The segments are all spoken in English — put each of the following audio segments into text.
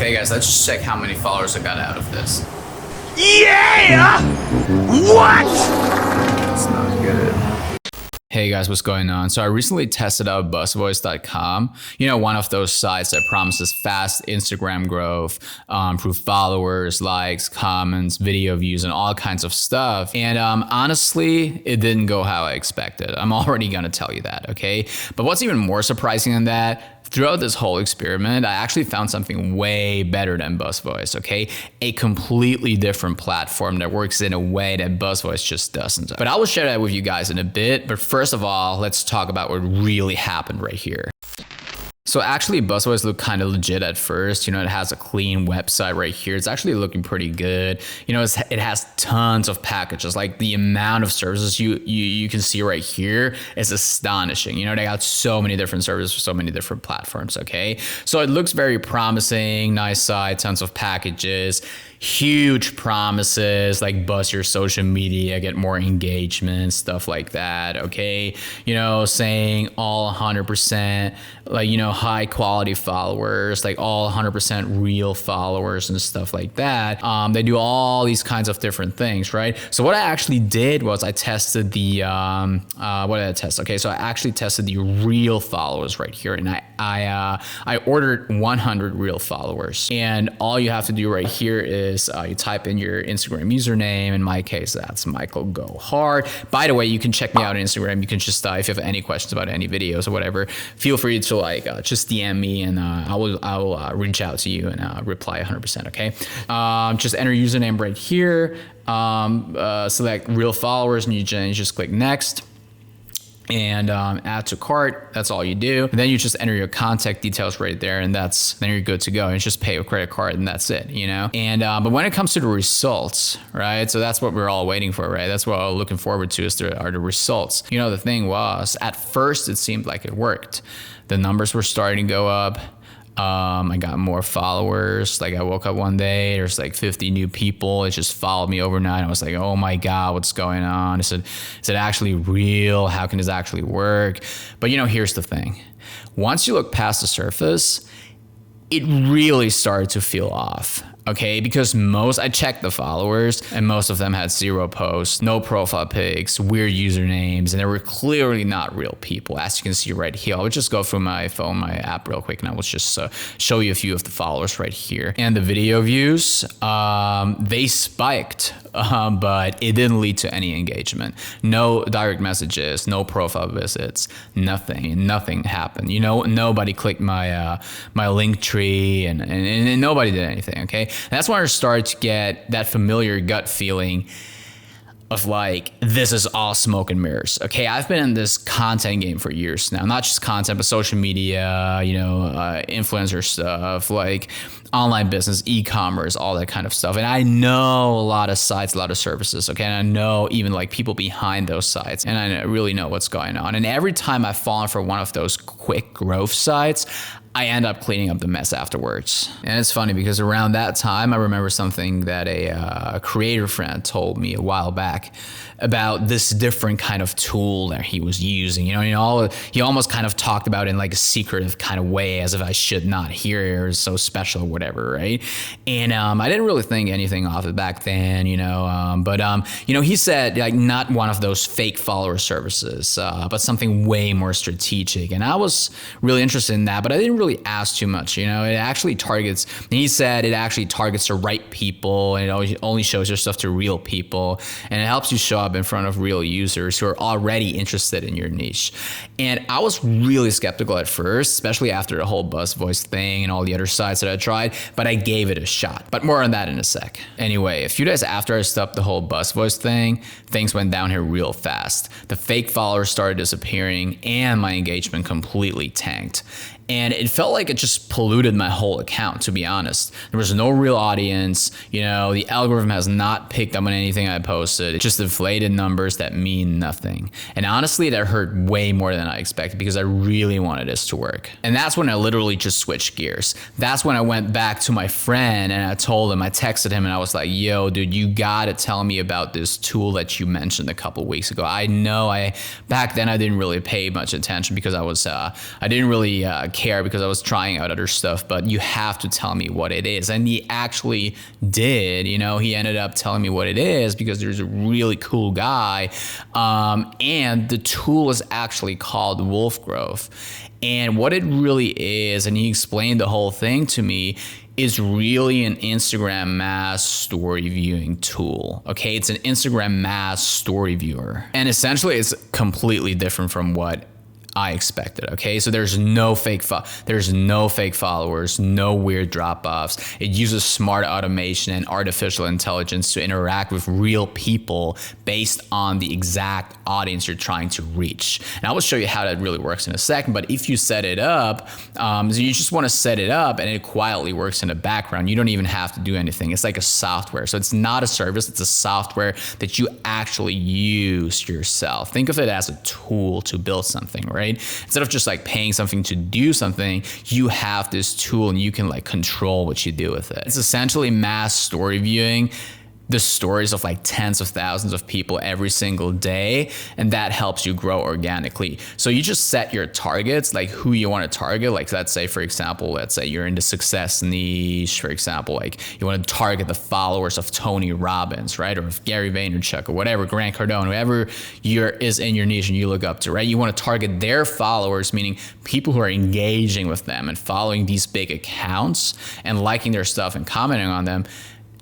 Okay guys, let's just check how many followers I got out of this. Yeah! What? That's not good. Hey guys, what's going on? So I recently tested out BuzzVoice.com, one of those sites that promises fast Instagram growth, improved followers, likes, comments, video views, and all kinds of stuff. And honestly, it didn't go how I expected. I'm already gonna tell you that, okay? But what's even more surprising than that, throughout this whole experiment, I actually found something way better than BuzzVoice, okay? A completely different platform that works in a way that BuzzVoice just doesn't. But I will share that with you guys in a bit. But first of all, let's talk about what really happened right here. So actually BuzzVoice looked kind of legit at first. It has a clean website right here. It's actually looking pretty good. It has tons of packages. Like the amount of services you can see right here is astonishing. They got so many different services for so many different platforms, okay? So it looks very promising, nice site, tons of packages, huge promises like buzz your social media, get more engagement, stuff like that, okay? Saying all 100%, high quality followers, like all 100% real followers and stuff like that. They do all these kinds of different things, right? So what I actually did was I tested the, what did I test? Okay, so I actually tested the real followers right here, and I ordered 100 real followers. And all you have to do right here is you type in your Instagram username. In my case, that's Michael Go Hard. By the way, you can check me out on Instagram. You can just, if you have any questions about any videos or whatever, feel free to just DM me, and I will reach out to you and reply 100%, okay? Just enter username right here, select real followers, and you just click next. And add to cart. That's all you do. And then you just enter your contact details right there, and then you're good to go. And it's just pay with credit card, and that's it, And but when it comes to the results, right? So that's what we're all waiting for, right? That's what we're looking forward to are the results. The thing was, at first it seemed like it worked. The numbers were starting to go up. I got more followers. Like I woke up one day, there's like 50 new people. It just followed me overnight. I was like, oh my God, what's going on? Is it actually real? How can this actually work? But here's the thing. Once you look past the surface, it really started to feel off. Okay, because I checked the followers, and most of them had 0 posts, no profile pics, weird usernames, and they were clearly not real people, as you can see right here. I would just go through my phone, my app real quick, and I will just show you a few of the followers right here. And the video views, they spiked, but it didn't lead to any engagement. No direct messages, no profile visits, nothing happened. Nobody clicked my link tree, and nobody did anything, okay? And that's when I started to get that familiar gut feeling of like, this is all smoke and mirrors. Okay, I've been in this content game for years now, not just content, but social media, influencer stuff, like online business, e-commerce, all that kind of stuff. And I know a lot of sites, a lot of services, okay? And I know even like people behind those sites, and I really know what's going on. And every time I've fallen for one of those quick growth sites, I end up cleaning up the mess afterwards. And it's funny because around that time, I remember something that a creator friend told me a while back about this different kind of tool that he was using. He almost kind of talked about it in like a secretive kind of way, as if I should not hear it or it's so special or whatever, right? And I didn't really think anything of it back then, but he said like not one of those fake follower services, but something way more strategic. And I was really interested in that, but I didn't really ask too much. It actually targets, and he said it actually targets the right people, and it only shows your stuff to real people, and it helps you show up in front of real users who are already interested in your niche. And I was really skeptical at first, especially after the whole BuzzVoice thing and all the other sites that I tried, but I gave it a shot. But more on that in a sec. Anyway, a few days after I stopped the whole BuzzVoice thing, things went down here real fast. The fake followers started disappearing, and my engagement completely tanked. And it felt like it just polluted my whole account, to be honest. There was no real audience. The algorithm has not picked up on anything I posted. It's just inflated numbers that mean nothing. And honestly, that hurt way more than I expected because I really wanted this to work. And that's when I literally just switched gears. That's when I went back to my friend and I told him, I texted him and I was like, yo, dude, you gotta tell me about this tool that you mentioned a couple weeks ago. I know back then I didn't really pay much attention because I didn't really care because I was trying out other stuff, but you have to tell me what it is. And he actually did, he ended up telling me what it is because there's a really cool guy. And the tool is actually called Wolf Growth. And what it really is, and he explained the whole thing to me, is really an Instagram mass story viewing tool. Okay, it's an Instagram mass story viewer. And essentially it's completely different from what I expected. Okay, so there's no fake followers, no weird drop-offs. It uses smart automation and artificial intelligence to interact with real people based on the exact audience you're trying to reach. And I will show you how that really works in a second. But if you set it up, so you just want to set it up and it quietly works in the background. You don't even have to do anything. It's like a software. So it's not a service, it's a software that you actually use yourself. Think of it as a tool to build something, right? Instead of just like paying something to do something, you have this tool and you can like control what you do with it. It's essentially mass story viewing the stories of like tens of thousands of people every single day, and that helps you grow organically. So you just set your targets, like who you want to target. Like let's say, for example, you're in the success niche, for example, like you want to target the followers of Tony Robbins, right? Or of Gary Vaynerchuk or whatever, Grant Cardone, whoever is in your niche and you look up to, right? You want to target their followers, meaning people who are engaging with them and following these big accounts and liking their stuff and commenting on them.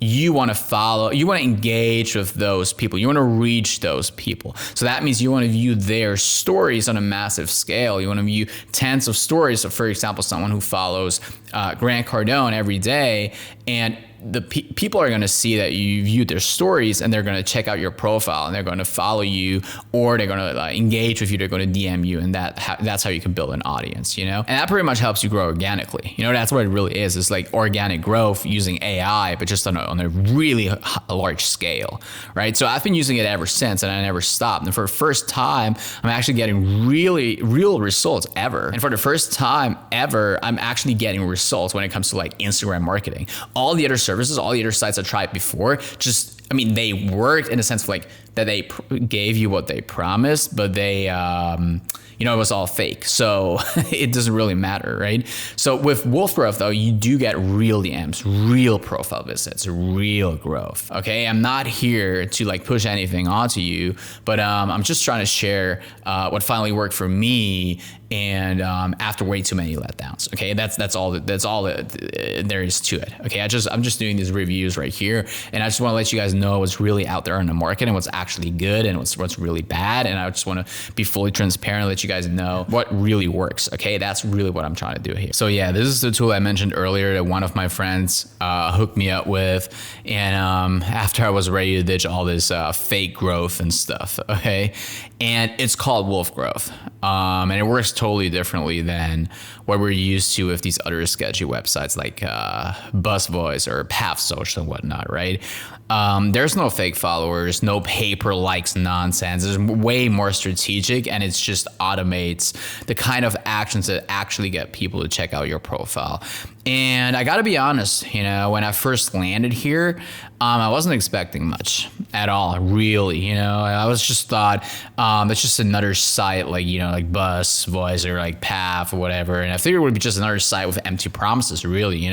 You want to engage with those people. You want to reach those people. So that means you want to view their stories on a massive scale. You want to view tens of stories. So for example, someone who follows Grant Cardone every day, and the people are going to see that you viewed their stories, and they're going to check out your profile, and they're going to follow you, or they're going to engage with you. They're going to DM you, and that's how you can build an audience, And that pretty much helps you grow organically. That's what it really is. It's like organic growth using AI, but just on a really large scale, right? So I've been using it ever since, and I never stopped. And for the first time, I'm actually getting real results ever. And for the first time ever, I'm actually getting results when it comes to like Instagram marketing. All the other services, all the other sites I tried before, they worked in a sense of like that they gave you what they promised, but they, it was all fake. So it doesn't really matter, right? So with Wolf Growth though, you do get real DMs, real profile visits, real growth. Okay, I'm not here to like push anything onto you, but I'm just trying to share what finally worked for me. And after way too many letdowns, okay, that's all there is to it. Okay, I'm just doing these reviews right here, and I just want to let you guys know what's really out there in the market and what's actually good and what's really bad. And I just want to be fully transparent, let you guys know what really works. Okay, that's really what I'm trying to do here. So yeah, this is the tool I mentioned earlier that one of my friends hooked me up with, and after I was ready to ditch all this fake growth and stuff. Okay, and it's called Wolf Growth, and it works totally differently than what we're used to with these other sketchy websites like BuzzVoice or Path Social and whatnot, right? There's no fake followers, no paper likes nonsense. It's way more strategic, and it's just automates the kind of actions that actually get people to check out your profile. And I gotta be honest, when I first landed here, I wasn't expecting much at all, really. I was just thought it's just another site like like BuzzVoice or like Path or whatever, and I figured it would be just another site with empty promises, really.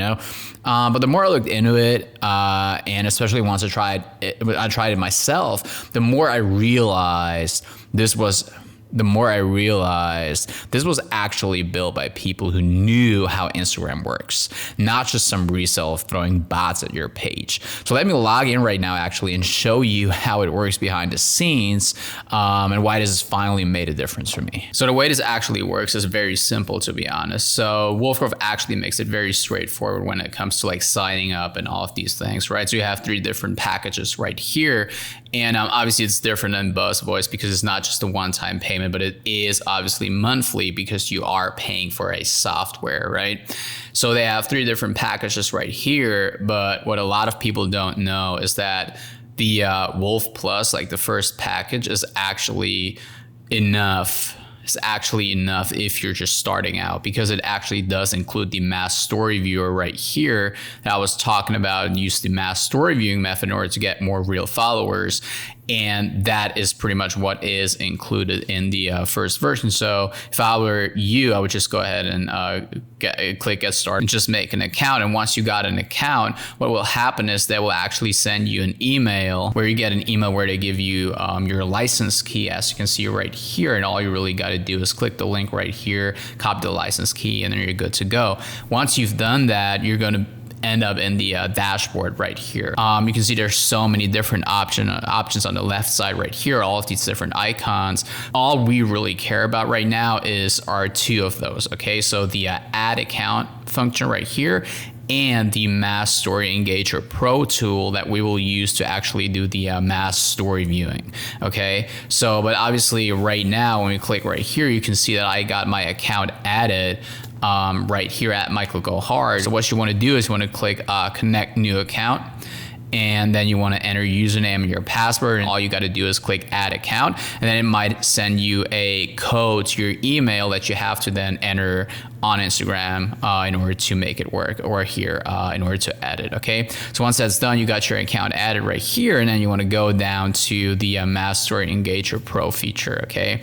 But the more I looked into it, and especially once I tried it myself, the more I realized this was actually built by people who knew how Instagram works, not just some reseller throwing bots at your page. So let me log in right now actually and show you how it works behind the scenes, and why this has finally made a difference for me. So the way this actually works is very simple, to be honest. So Wolf Growth actually makes it very straightforward when it comes to like signing up and all of these things, right? So you have 3 different packages right here. And obviously it's different than BuzzVoice because it's not just a one-time payment, but it is obviously monthly because you are paying for a software, right? So they have 3 different packages right here. But what a lot of people don't know is that the Wolf Plus, like the first package, is actually enough. It's actually enough if you're just starting out, because it actually does include the mass story viewer right here that I was talking about, and use the mass story viewing method in order to get more real followers. And that is pretty much what is included in the first version. So if I were you, I would just go ahead and click get started and just make an account. And once you got an account, what will happen is they will actually send you an email where you get an email where they give you your license key, as you can see right here. And all you really got to do is click the link right here, copy the license key, and then you're good to go. Once you've done that, you're going to end up in the dashboard right here. You can see there's so many different options on the left side right here, all of these different icons. All we really care about right now are two of those, okay? So the add account function right here, and the Mass Story Engager Pro tool that we will use to actually do the mass story viewing, okay? So, but obviously right now, when we click right here, you can see that I got my account added right here at Michael Go Hard. So what you want to do is you want to click connect new account, and then you want to enter your username and your password, and all you got to do is click add account, and then it might send you a code to your email that you have to then enter on Instagram in order to make it work, or here in order to add it, okay? So once that's done, you got your account added right here, and then you want to go down to the Mass Story Engager Pro feature, okay?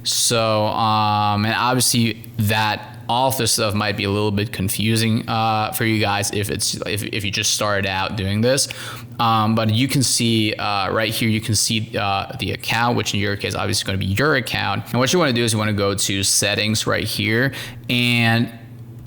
So, and obviously that all of this stuff might be a little bit confusing for you guys if you just started out doing this. But you can see right here, you can see the account, which in your case obviously is going to be your account. And what you want to do is you want to go to settings right here, and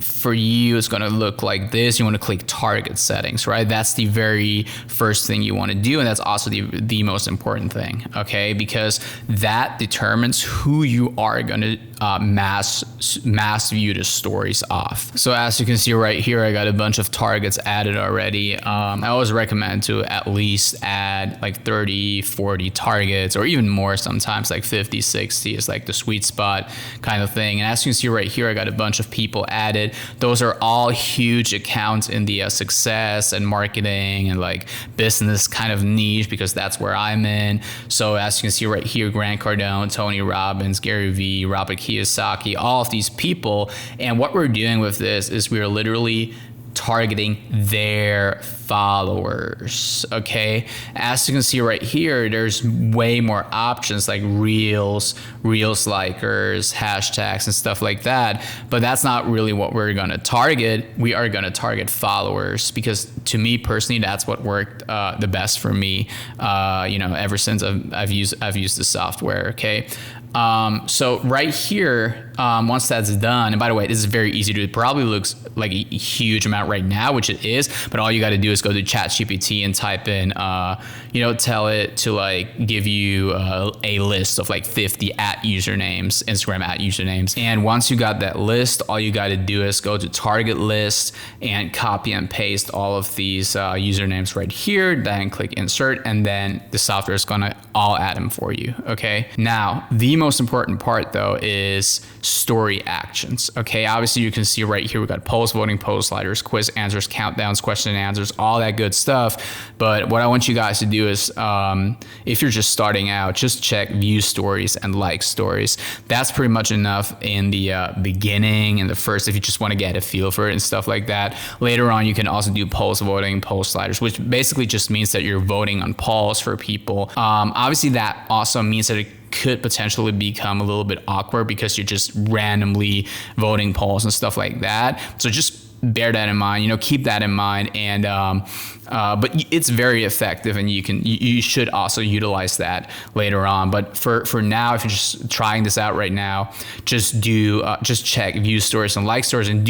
for you, it's going to look like this. You want to click target settings, right? That's the very first thing you want to do. And that's also the most important thing, okay? Because that determines who you are going to mass view the stories off. So as you can see right here, I got a bunch of targets added already. I always recommend to at least add like 30, 40 targets, or even more sometimes, like 50, 60 is like the sweet spot kind of thing. And as you can see right here, I got a bunch of people added. Those are all huge accounts in the success and marketing and like business kind of niche, because that's where I'm in. So as you can see right here, Grant Cardone, Tony Robbins, Gary Vee, Robert Kiyosaki, all of these people. And what we're doing with this is we're literally targeting their followers, okay? As you can see right here, there's way more options like reels, likers, hashtags, and stuff like that. But that's not really what we're gonna target. We are gonna target followers, because to me personally, that's what worked the best for me. Ever since I've used the software, okay? So right here, once that's done, and by the way, this is very easy to do. It probably looks like a huge amount right now, which it is, but all you got to do is go to ChatGPT and type in, tell it to like give you a list of like 50 usernames, Instagram usernames. And once you got that list, all you got to do is go to target list and copy and paste all of these usernames right here, then click insert, and then the software is gonna all add them for you, okay? Now, the most important part though is story actions, okay? Obviously you can see right here, we got post voting, post sliders, quiz answers, countdowns, question and answers, all that good stuff. But what I want you guys to do is, if you're just starting out, just check view stories and like stories. That's pretty much enough in the beginning and the first, if you just want to get a feel for it and stuff like that. Later on, you can also do post voting, post sliders, which basically just means that you're voting on polls for people. Obviously that also means that it could potentially become a little bit awkward because you're just randomly voting polls and stuff like that. So just bear that in mind, keep that in mind. And but it's very effective, and you should also utilize that later on. But for now, if you're just trying this out right now, just check view stories and like stories, and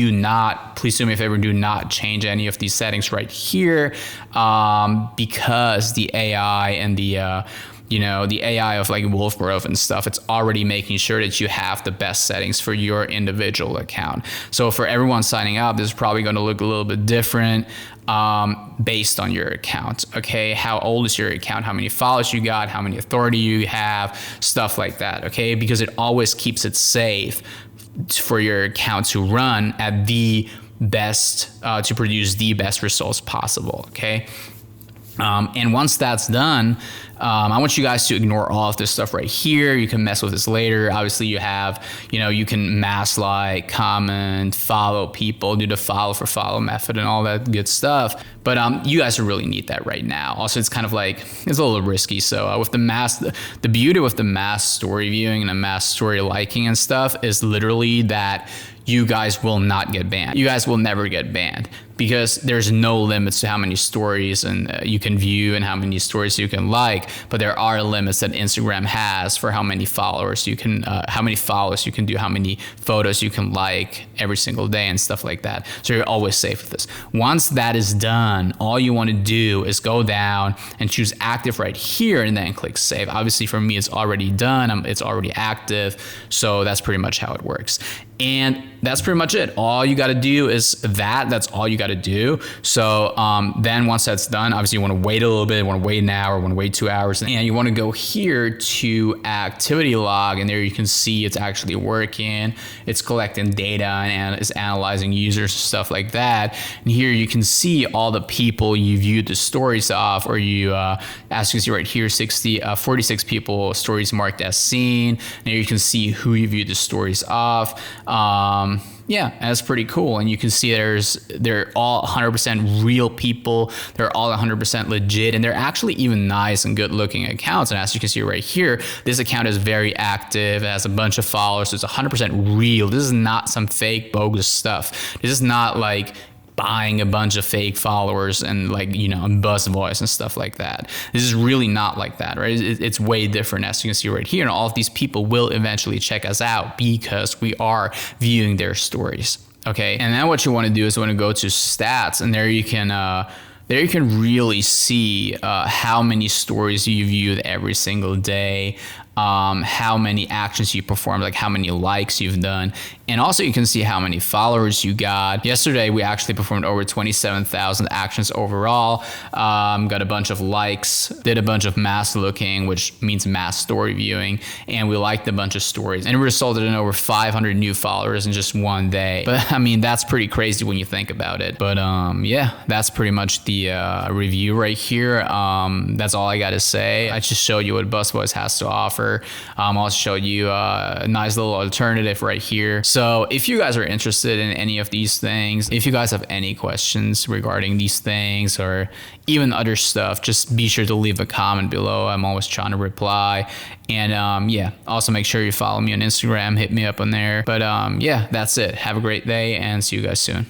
please do me a favor, do not change any of these settings right here, because the AI and the AI of like Wolf Grove and stuff, it's already making sure that you have the best settings for your individual account. So for everyone signing up, this is probably going to look a little bit different based on your account, okay? How old is your account? How many followers you got? How many authority you have? Stuff like that, okay? Because it always keeps it safe for your account to run at the best, to produce the best results possible, okay? And once that's done, I want you guys to ignore all of this stuff right here. You can mess with this later. Obviously, you have, you can mass like, comment, follow people, do the follow for follow method and all that good stuff. But you guys really need that right now. Also, it's kind of like, it's a little risky. So with the beauty with the mass story viewing and the mass story liking and stuff is literally that you guys will not get banned. You guys will never get banned because there's no limits to how many stories and you can view and how many stories you can like, but there are limits that Instagram has for how many followers you can, how many follows you can do, how many photos you can like every single day and stuff like that. So you're always safe with this. Once that is done, all you want to do is go down and choose active right here and then click save. Obviously for me, it's already done. It's already active. So that's pretty much how it works. And that's pretty much it. All you got to do is that's all you got to do. So then once that's done, obviously you want to wait a little bit, you want to wait an hour, want to wait 2 hours, and you want to go here to activity log, and there you can see it's actually working. It's collecting data and it's analyzing users and stuff like that. And here you can see all the people you viewed the stories of, or you, as you can see right here, 46 people, stories marked as seen. And here you can see who you viewed the stories of. Yeah, that's pretty cool. And you can see they're all 100% real people. They're all 100% legit, and they're actually even nice and good looking accounts. And as you can see right here, this account is very active. It has a bunch of followers. It's 100% real. This is not some fake bogus stuff. This is not like buying a bunch of fake followers and like, on BuzzVoice and stuff like that. This is really not like that, right? It's way different, as you can see right here. And all of these people will eventually check us out because we are viewing their stories. Okay. And now what you want to do is you want to go to stats, and there you can really see how many stories you viewed every single day, how many actions you performed, like how many likes you've done. And also you can see how many followers you got. Yesterday, we actually performed over 27,000 actions overall, got a bunch of likes, did a bunch of mass looking, which means mass story viewing, and we liked a bunch of stories. And it resulted in over 500 new followers in just one day. But I mean, that's pretty crazy when you think about it. But yeah, that's pretty much the review right here. That's all I got to say. I just showed you what BuzzVoice has to offer. I'll also show you a nice little alternative right here. So if you guys are interested in any of these things, if you guys have any questions regarding these things or even other stuff, just be sure to leave a comment below. I'm always trying to reply. And yeah, also make sure you follow me on Instagram, hit me up on there. But yeah, that's it. Have a great day and see you guys soon.